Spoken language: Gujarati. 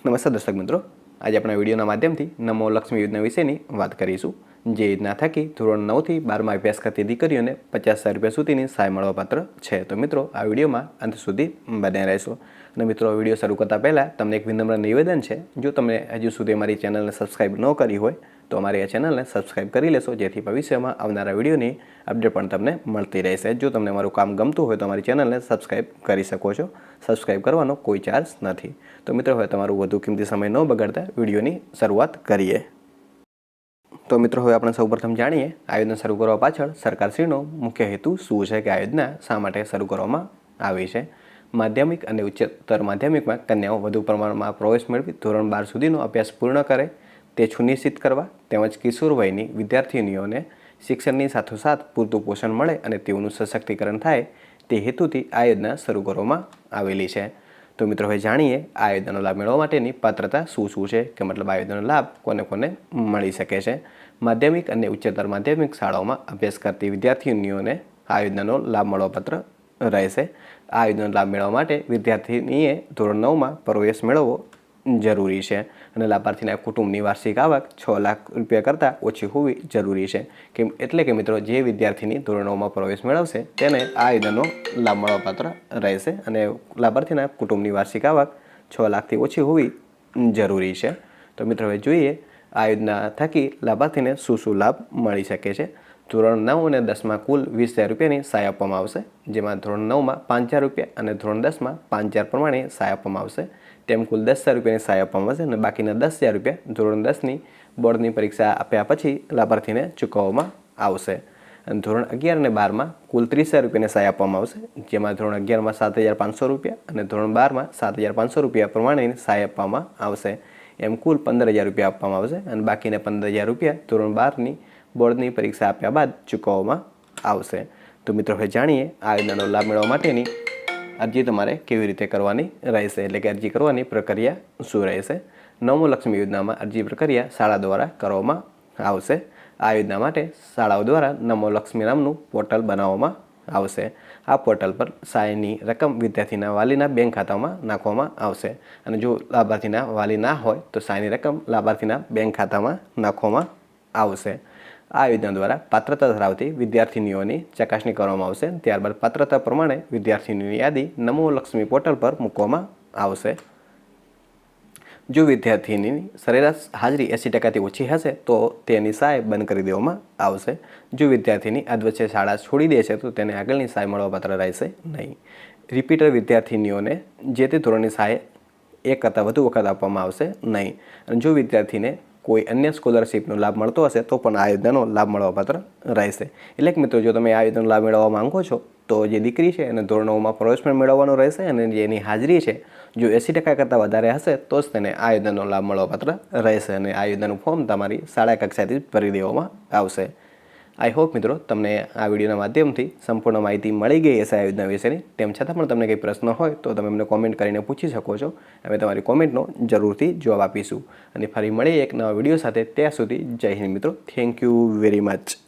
નમસ્કાર દર્શક મિત્રો, આજે આપણા વિડીયોના માધ્યમથી નમો લક્ષ્મી યોજના વિશેની વાત કરીશું। જે યોજના થકી ધોરણ 9 થી 12માં અભ્યાસ કરતી દીકરીઓને 50,000 રૂપિયા સુધીની સહાય મળવાપાત્ર છે। તો મિત્રો આ વિડીયોમાં અંત સુધી બન્યા રહેશો। અને મિત્રો વિડીયો શરૂ કરતા પહેલાં તમને એક વિનમ્ર નિવેદન છે, જો તમે હજુ સુધી અમારી ચેનલને સબસ્ક્રાઈબ ન કરી હોય તો અમારી આ ચેનલને સબસ્ક્રાઈબ કરી લેશો, જેથી ભવિષ્યમાં આવનારા વિડીયોની અપડેટ પણ તમને મળતી રહેશે। જો તમને અમારું કામ ગમતું હોય તો અમારી ચેનલને સબસ્ક્રાઈબ કરી શકો છો। સબસ્ક્રાઈબ કરવાનો કોઈ ચાર્જ નથી। તો મિત્રો હવે તમારું વધુ કિંમતી સમય ન બગાડતા વિડીયોની શરૂઆત કરીએ। તો મિત્રો હવે આપણે સૌપ્રથમ જાણીએ આ યોજના શરૂ કરવા પાછળ સરકારશ્રીનો મુખ્ય હેતુ શું છે, કે આ યોજના શા માટે શરૂ કરવામાં આવી છે। માધ્યમિક અને ઉચ્ચતર માધ્યમિકમાં કન્યાઓ વધુ પ્રમાણમાં પ્રવેશ મેળવી ધોરણ 12 સુધીનો અભ્યાસ પૂર્ણ કરે તે સુનિશ્ચિત કરવા, તેમજ કિશોર વયની વિદ્યાર્થીનીઓને શિક્ષણની સાથોસાથ પૂરતું પોષણ મળે અને તેઓનું સશક્તિકરણ થાય તે હેતુથી આ યોજના શરૂ કરવામાં આવેલી છે। તો મિત્રો હવે જાણીએ આ યોજનાનો લાભ મેળવવા માટેની પાત્રતા શું છે, કે મતલબ આ યોજનાનો લાભ કોને કોને મળી શકે છે। માધ્યમિક અને ઉચ્ચતર માધ્યમિક શાળાઓમાં અભ્યાસ કરતી વિદ્યાર્થીનીઓને આ યોજનાનો લાભ મળવાપાત્ર રહેશે। આ યોજનાનો લાભ મેળવવા માટે વિદ્યાર્થીનીએ ધોરણ 9માં પ્રવેશ મેળવવો જરૂરી છે અને લાભાર્થીના કુટુંબની વાર્ષિક આવક 6 લાખ રૂપિયા કરતાં ઓછી હોવી જરૂરી છે। કે એટલે કે મિત્રો જે વિદ્યાર્થીની ધોરણ 9માં પ્રવેશ મેળવશે તેને આ યોજનાનો લાભ મળવાપાત્ર રહેશે અને લાભાર્થીના કુટુંબની વાર્ષિક આવક 6 લાખથી ઓછી હોવી જરૂરી છે। તો મિત્રો હવે જોઈએ આ યોજના થકી લાભાર્થીને શું લાભ મળી શકે છે। ધોરણ 9 અને 10માં કુલ 20,000 રૂપિયાની સહાય આપવામાં આવશે, જેમાં ધોરણ 9માં 5,000 રૂપિયા અને ધોરણ 10માં 5,000 પ્રમાણે સહાય આપવામાં આવશે। તેમ કુલ 10,000 રૂપિયાની સહાય આપવામાં આવશે અને બાકીના 10,000 રૂપિયા ધોરણ 10ની બોર્ડની પરીક્ષા આપ્યા પછી લાભાર્થીને ચૂકવવામાં આવશે। અને ધોરણ 11 અને 12માં કુલ 30,000 રૂપિયાની સહાય આપવામાં આવશે, જેમાં ધોરણ 11માં 7,500 રૂપિયા અને ધોરણ 12માં 7,500 રૂપિયા પ્રમાણેની સહાય આપવામાં આવશે। એમ કુલ 15,000 રૂપિયા આપવામાં આવશે અને બાકીના 15,000 રૂપિયા ધોરણ 12ની બોર્ડની પરીક્ષા આપ્યા બાદ ચૂકવવામાં આવશે। તો મિત્રો હવે જાણીએ આ યોજનાનો લાભ મેળવવા માટેની અરજી તમારે કેવી રીતે કરવાની રહેશે, એટલે કે અરજી કરવાની પ્રક્રિયા શું રહેશે। નમો લક્ષ્મી યોજનામાં અરજી પ્રક્રિયા શાળા દ્વારા કરવામાં આવશે। આ યોજના માટે શાળાઓ દ્વારા નમો લક્ષ્મી નામનું પોર્ટલ બનાવવામાં આવશે। આ પોર્ટલ પર સહાયની રકમ વિદ્યાર્થીના વાલીના બેંક ખાતામાં નાખવામાં આવશે અને જો લાભાર્થીના વાલી ના હોય તો સહાયની રકમ લાભાર્થીના બેંક ખાતામાં નાખવામાં આવશે। આ યોજના દ્વારા પાત્રતા ધરાવતી વિદ્યાર્થીનીઓની ચકાસણી કરવામાં આવશે, ત્યારબાદ પાત્રતા પ્રમાણે વિદ્યાર્થીનીઓની યાદી નમો લક્ષ્મી પોર્ટલ પર મૂકવામાં આવશે। જો વિદ્યાર્થીની સરેરાશ હાજરી 80%થી ઓછી હશે તો તેની સહાય બંધ કરી દેવામાં આવશે। જો વિદ્યાર્થીની અધવચ્ચે શાળા છોડી દે છે તો તેને આગળની સહાય મળવાપાત્ર રહેશે નહીં। રિપીટર વિદ્યાર્થીનીઓને જે તે ધોરણની સહાય એક કરતાં વધુ વખત આપવામાં આવશે નહીં। અને જો વિદ્યાર્થીને કોઈ અન્ય સ્કોલરશિપનો લાભ મળતો હશે તો પણ આ યોજનાનો લાભ મળવાપાત્ર રહેશે। એટલે કે મિત્રો જો તમે આ યોજનાનો લાભ મેળવવા માંગો છો તો જે દીકરી છે એને ધોરણ 9માં પ્રવેશ પણ મેળવવાનો રહેશે અને જેની હાજરી છે જો 80% કરતાં વધારે હશે તો જ તેને આ યોજનાનો લાભ મળવાપાત્ર રહેશે અને આ યોજનાનું ફોર્મ તમારી શાળા કક્ષાએથી ભરી દેવામાં આવશે। આઈ હોપ મિત્રો તમને આ વિડીયોના માધ્યમથી સંપૂર્ણ માહિતી મળી ગઈ હશે આ યોજના વિશેની। તેમ છતાં પણ તમને કંઈ પ્રશ્ન હોય તો તમે અમને કોમેન્ટ કરીને પૂછી શકો છો, અમે તમારી કોમેન્ટનો જરૂરથી જવાબ આપીશું। અને ફરી મળીએ એક નવા વિડીયો સાથે, ત્યાં સુધી જય હિન્દ મિત્રો, થેન્ક યુ વેરી મચ।